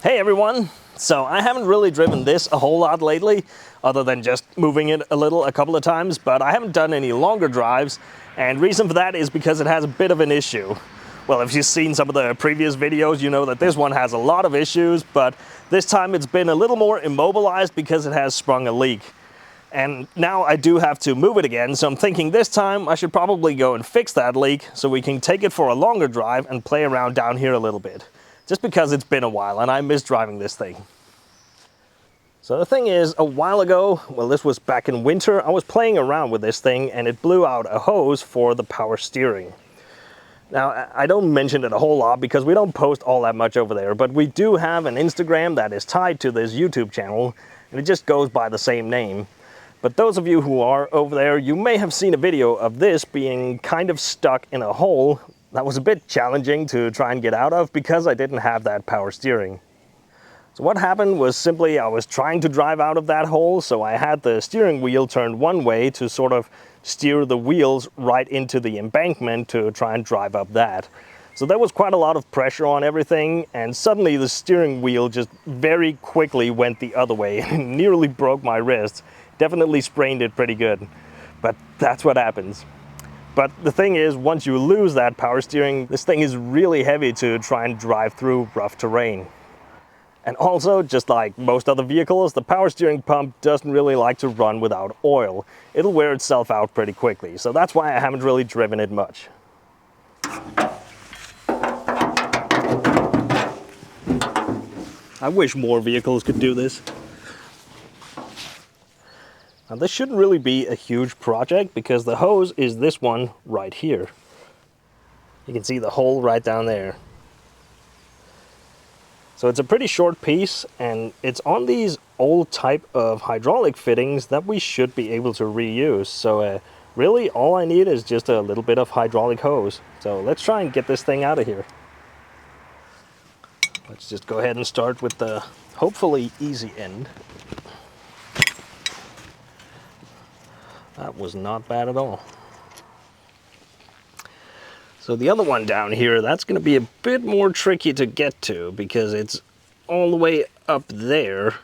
Hey everyone! So I haven't really driven this a whole lot lately, other than just moving it a couple of times, but I haven't done any longer drives, and reason for that is because it has a bit of an issue. Well, if you've seen some of the previous videos, you know that this one has a lot of issues, but this time it's been a little more immobilized because it has sprung a leak. And now I do have to move it again, so I'm thinking this time I should probably go and fix that leak so we can take it for a longer drive and play around down here a little bit. Just because it's been a while and I miss driving this thing. So the thing is, a while ago, well this was back in winter, I was playing around with this thing and it blew out a hose for the power steering. Now, I don't mention it a whole lot because we don't post all that much over there, but we do have an Instagram that is tied to this YouTube channel, and it just goes by the same name. But those of you who are over there, you may have seen a video of this being kind of stuck in a hole that was a bit challenging to try and get out of because I didn't have that power steering. So what happened was simply I was trying to drive out of that hole, so I had the steering wheel turned one way to sort of steer the wheels right into the embankment to try and drive up that. So there was quite a lot of pressure on everything, and suddenly the steering wheel just very quickly went the other way and nearly broke my wrist. Definitely sprained it pretty good, but that's what happens. But the thing is, once you lose that power steering, this thing is really heavy to try and drive through rough terrain. And also, just like most other vehicles, the power steering pump doesn't really like to run without oil. It'll wear itself out pretty quickly, so that's why I haven't really driven it much. I wish more vehicles could do this. Now this shouldn't really be a huge project because the hose is this one right here. You can see the hole right down there. So it's a pretty short piece, and it's on these old type of hydraulic fittings that we should be able to reuse. So really all I need is just a little bit of hydraulic hose. So let's try and get this thing out of here. Let's just go ahead and start with the hopefully easy end. That was not bad at all. So the other one down here, that's going to be a bit more tricky to get to because it's all the way up there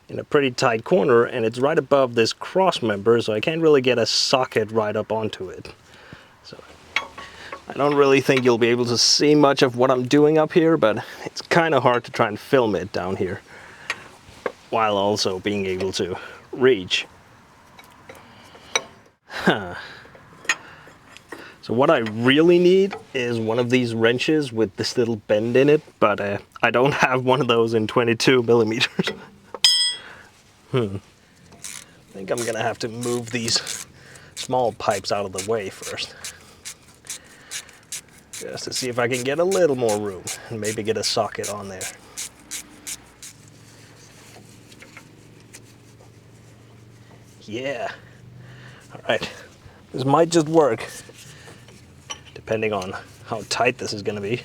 in a pretty tight corner, and it's right above this cross member, so I can't really get a socket right up onto it. So I don't really think you'll be able to see much of what I'm doing up here, but it's kind of hard to try and film it down here while also being able to reach. So what I really need is one of these wrenches with this little bend in it, but I don't have one of those in 22 millimeters. I think I'm gonna have to move these small pipes out of the way first, just to see if I can get a little more room and maybe get a socket on there. Yeah. All right, this might just work, depending on how tight this is going to be.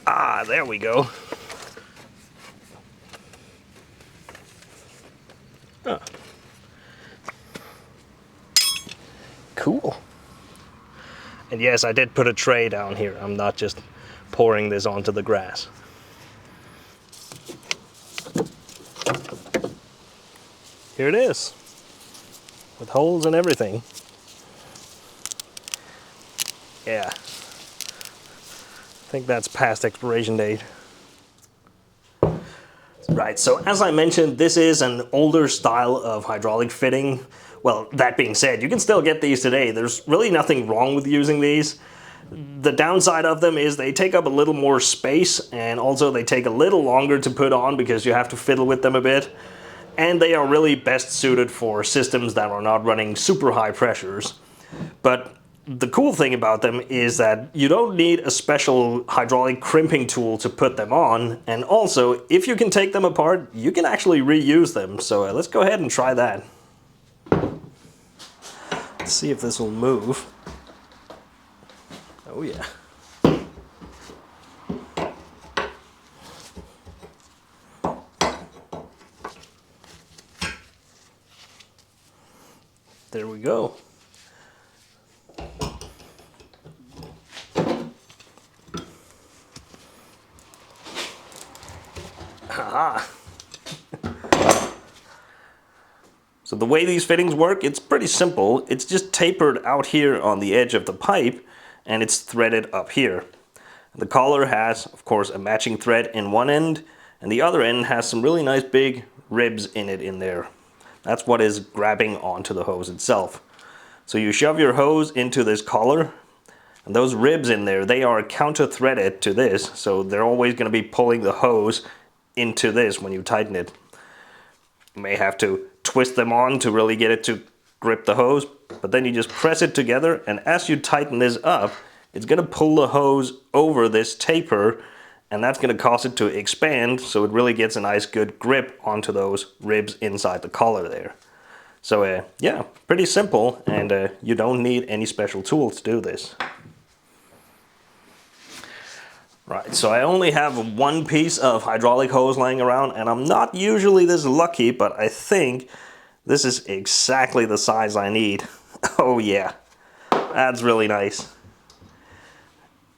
Ah, there we go. Huh. Cool. And yes, I did put a tray down here. I'm not just pouring this onto the grass. Here it is, with holes and everything. Yeah, I think that's past expiration date. Right, so as I mentioned, this is an older style of hydraulic fitting. Well, that being said, you can still get these today. There's really nothing wrong with using these. The downside of them is they take up a little more space, and also they take a little longer to put on because you have to fiddle with them a bit. And they are really best suited for systems that are not running super high pressures. But the cool thing about them is that you don't need a special hydraulic crimping tool to put them on, and also if you can take them apart, you can actually reuse them. So let's go ahead and try that. Let's see if this will move. Oh yeah. There we go. Aha. So the way these fittings work, it's pretty simple. It's just tapered out here on the edge of the pipe, and it's threaded up here. The collar has, of course, a matching thread in one end, and the other end has some really nice big ribs in it in there. That's what is grabbing onto the hose itself. So you shove your hose into this collar, and those ribs in there, they are counter-threaded to this, so they're always going to be pulling the hose into this when you tighten it. You may have to twist them on to really get it to grip the hose, but then you just press it together, and as you tighten this up, it's going to pull the hose over this taper, and that's going to cause it to expand, so it really gets a nice good grip onto those ribs inside the collar there. So yeah, pretty simple, and you don't need any special tools to do this. Right, so I only have one piece of hydraulic hose laying around, and I'm not usually this lucky, but I think this is exactly the size I need. Oh yeah, that's really nice.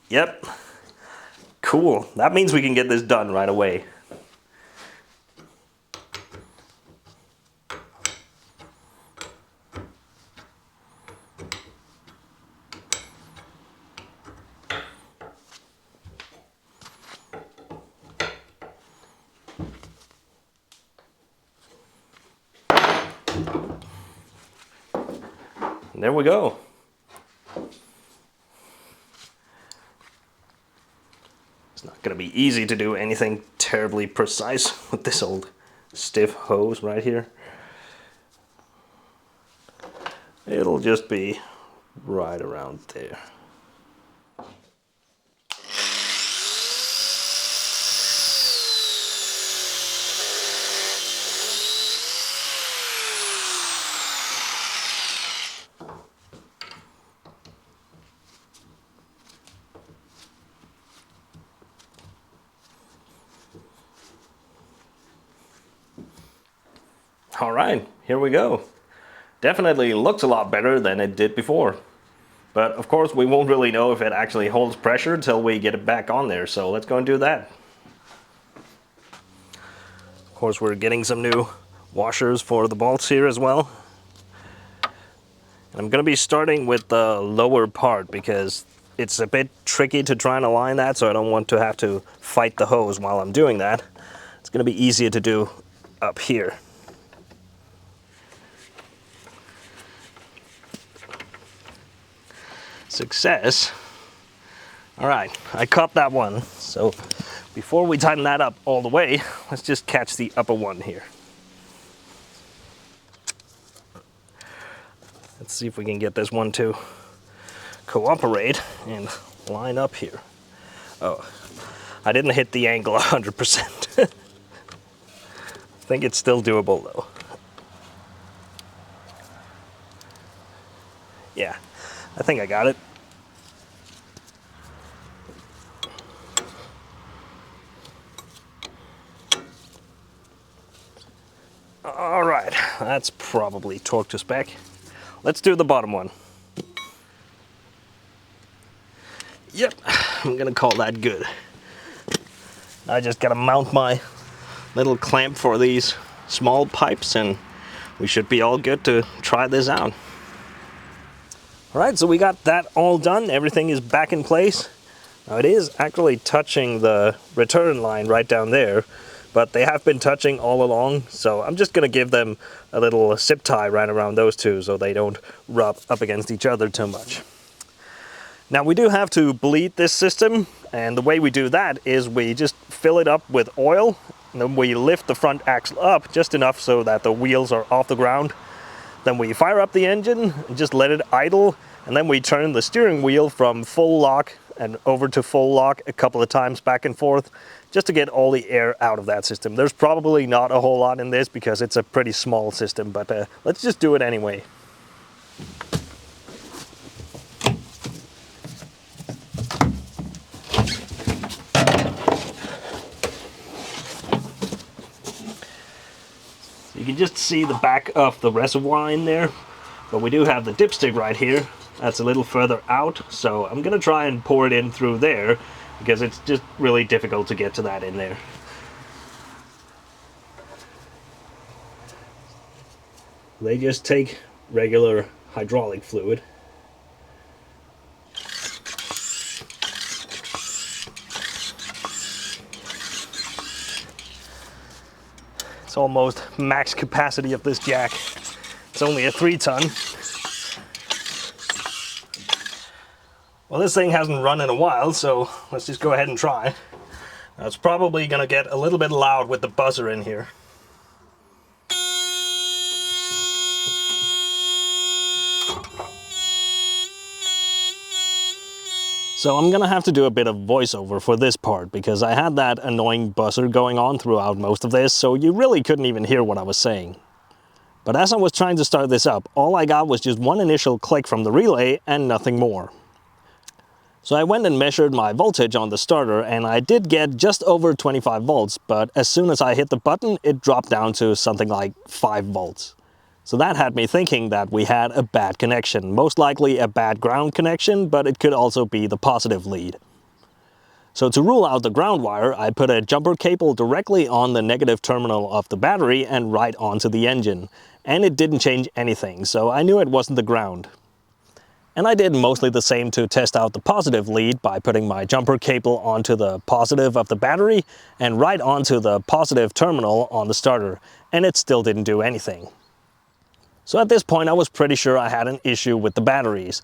Yep, cool. That means we can get this done right away. There we go. It's not going to be easy to do anything terribly precise with this old stiff hose right here. It'll just be right around there. All right, here we go. Definitely looks a lot better than it did before. But of course we won't really know if it actually holds pressure until we get it back on there, so let's go and do that. Of course we're getting some new washers for the bolts here as well. And I'm going to be starting with the lower part because it's a bit tricky to try and align that, so I don't want to have to fight the hose while I'm doing that. It's going to be easier to do up here. Success. All right, I caught that one. So before we tighten that up all the way, let's just catch the upper one here. Let's see if we can get this one to cooperate and line up here. Oh, I didn't hit the angle 100%. I think it's still doable though. Yeah, I think I got it. All right, that's probably torque to spec. Let's do the bottom one. Yep, I'm gonna call that good. I just gotta mount my little clamp for these small pipes and we should be all good to try this out. All right, so we got that all done. Everything is back in place. Now it is actually touching the return line right down there, but they have been touching all along, so I'm just gonna give them a little zip tie right around those two so they don't rub up against each other too much. Now we do have to bleed this system, and the way we do that is we just fill it up with oil, and then we lift the front axle up just enough so that the wheels are off the ground. Then we fire up the engine and just let it idle, and then we turn the steering wheel from full lock and over to full lock a couple of times back and forth just to get all the air out of that system. There's probably not a whole lot in this because it's a pretty small system, but let's just do it anyway. You can just see the back of the reservoir in there, but we do have the dipstick right here. That's a little further out, so I'm gonna try and pour it in through there because it's just really difficult to get to that in there. They just take regular hydraulic fluid. It's almost max capacity of this jack. It's only a 3-ton. Well, this thing hasn't run in a while, so let's just go ahead and try. Now, it's probably gonna get a little bit loud with the buzzer in here. So I'm gonna have to do a bit of voiceover for this part, because I had that annoying buzzer going on throughout most of this, so you really couldn't even hear what I was saying. But as I was trying to start this up, all I got was just one initial click from the relay and nothing more. So I went and measured my voltage on the starter, and I did get just over 25 volts, but as soon as I hit the button, it dropped down to something like 5 volts. So that had me thinking that we had a bad connection, most likely a bad ground connection, but it could also be the positive lead. So to rule out the ground wire, I put a jumper cable directly on the negative terminal of the battery and right onto the engine. And it didn't change anything, so I knew it wasn't the ground. And I did mostly the same to test out the positive lead by putting my jumper cable onto the positive of the battery and right onto the positive terminal on the starter, and it still didn't do anything. So at this point I was pretty sure I had an issue with the batteries.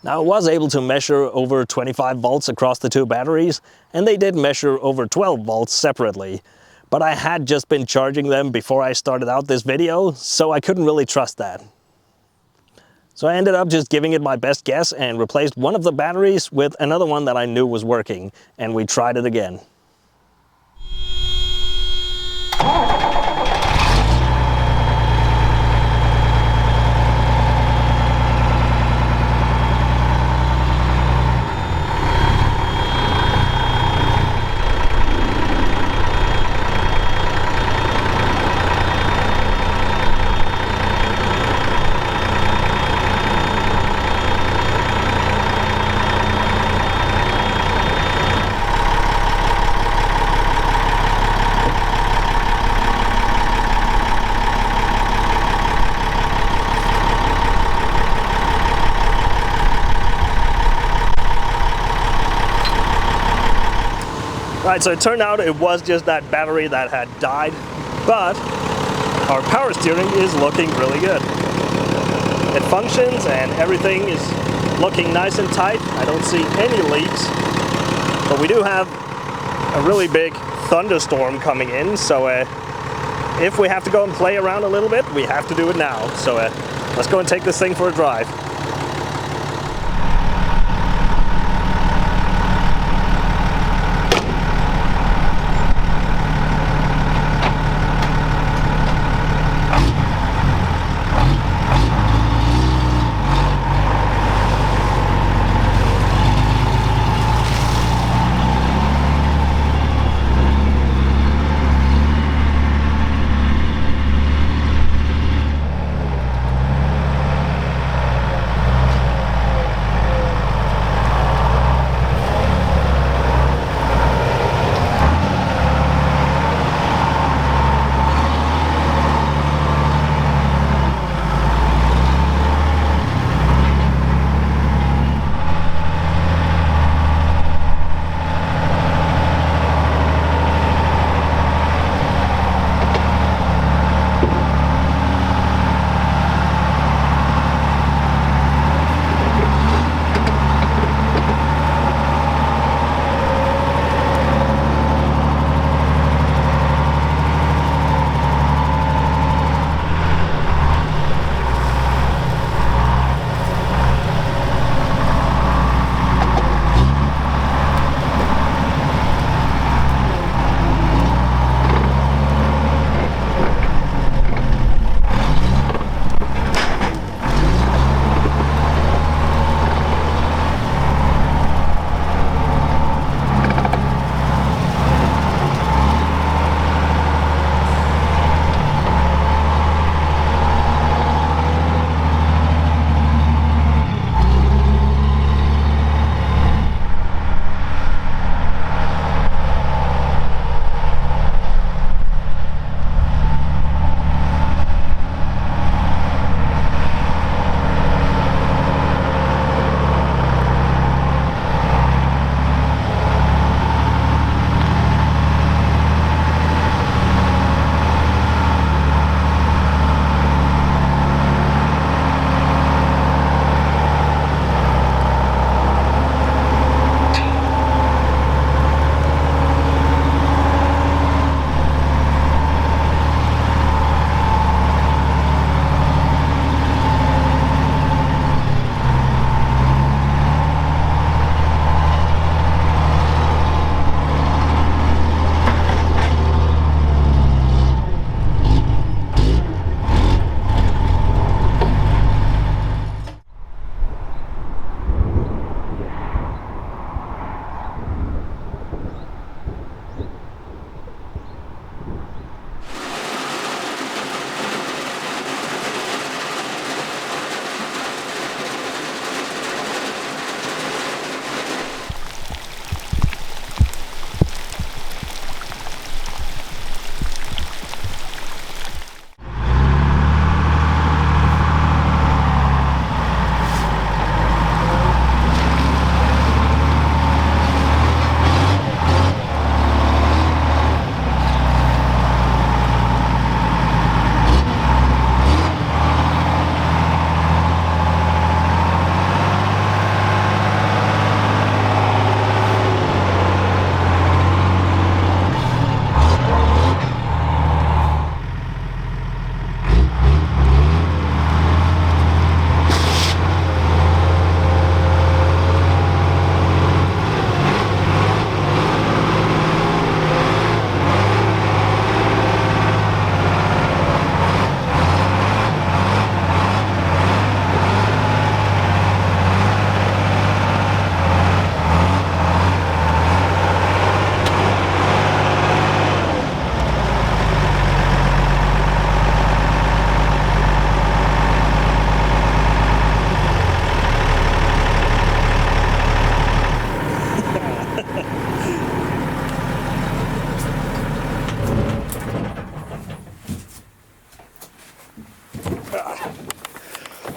Now I was able to measure over 25 volts across the two batteries, and they did measure over 12 volts separately. But I had just been charging them before I started out this video, so I couldn't really trust that. So I ended up just giving it my best guess and replaced one of the batteries with another one that I knew was working, and we tried it again. Right, so it turned out it was just that battery that had died, but our power steering is looking really good. It functions and everything is looking nice and tight. I don't see any leaks, but we do have a really big thunderstorm coming in, so if we have to go and play around a little bit, we have to do it now. So let's go and take this thing for a drive.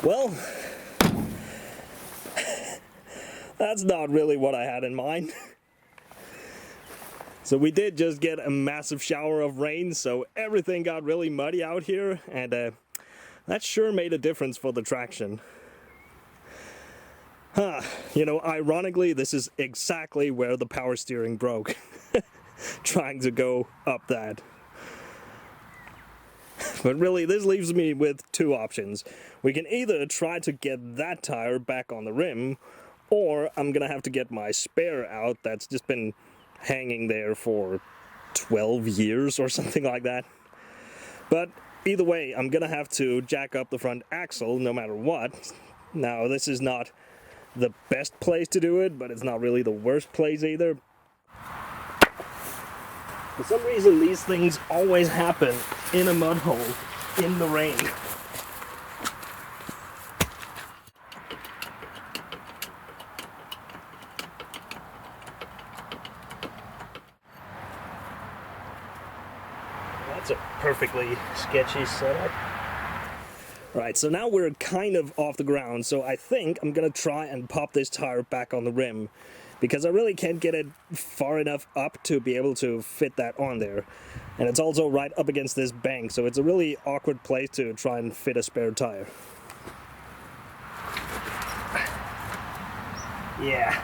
Well, that's not really what I had in mind. So we did just get a massive shower of rain, so everything got really muddy out here, and that sure made a difference for the traction. You know, ironically, this is exactly where the power steering broke. Trying to go up that. But really, this leaves me with two options. We can either try to get that tire back on the rim, or I'm gonna have to get my spare out that's just been hanging there for 12 years or something like that. But either way, I'm gonna have to jack up the front axle no matter what. Now, this is not the best place to do it, but it's not really the worst place either. For some reason, these things always happen in a mud hole in the rain. That's a perfectly sketchy setup. Right, so now we're kind of off the ground, so I think I'm gonna try and pop this tire back on the rim, because I really can't get it far enough up to be able to fit that on there. And it's also right up against this bank, so it's a really awkward place to try and fit a spare tire. Yeah.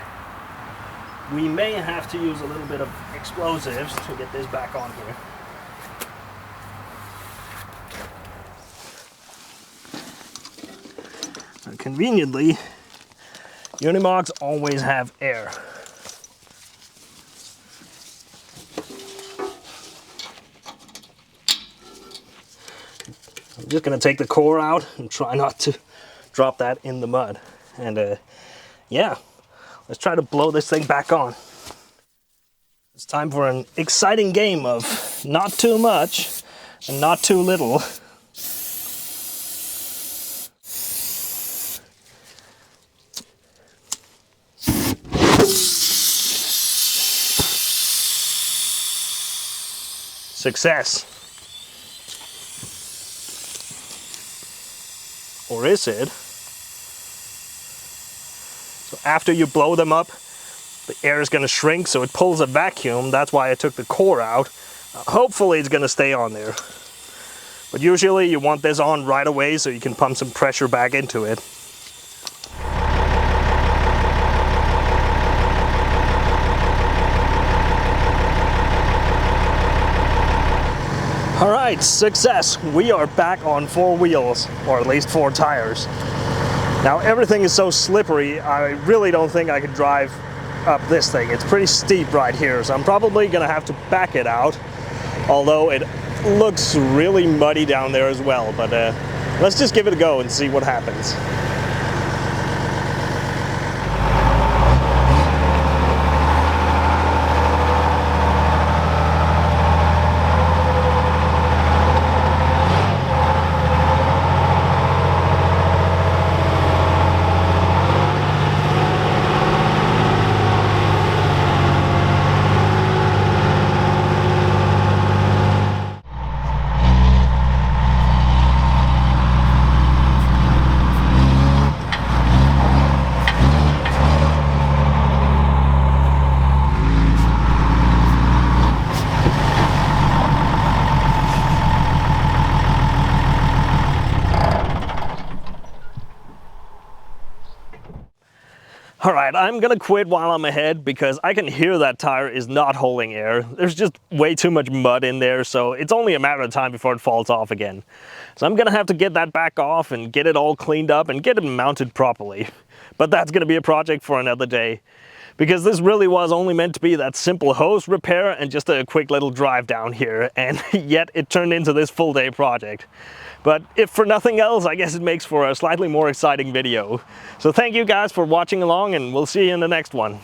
We may have to use a little bit of explosives to get this back on here. Conveniently, Unimogs always have air. I'm just gonna take the core out and try not to drop that in the mud. And yeah, let's try to blow this thing back on. It's time for an exciting game of not too much and not too little. Success. Or is it? So after you blow them up, the air is going to shrink, so it pulls a vacuum. That's why I took the core out. Hopefully it's going to stay on there. But usually you want this on right away so you can pump some pressure back into it. Alright, success! We are back on 4 wheels, or at least 4 tires. Now everything is so slippery, I really don't think I could drive up this thing. It's pretty steep right here, so I'm probably gonna have to back it out, although it looks really muddy down there as well. But let's just give it a go and see what happens. Alright, I'm gonna quit while I'm ahead because I can hear that tire is not holding air. There's just way too much mud in there, so it's only a matter of time before it falls off again. So I'm gonna have to get that back off and get it all cleaned up and get it mounted properly. But that's gonna be a project for another day, because this really was only meant to be that simple hose repair and just a quick little drive down here, and yet it turned into this full day project. But if for nothing else, I guess it makes for a slightly more exciting video. So thank you guys for watching along, and we'll see you in the next one.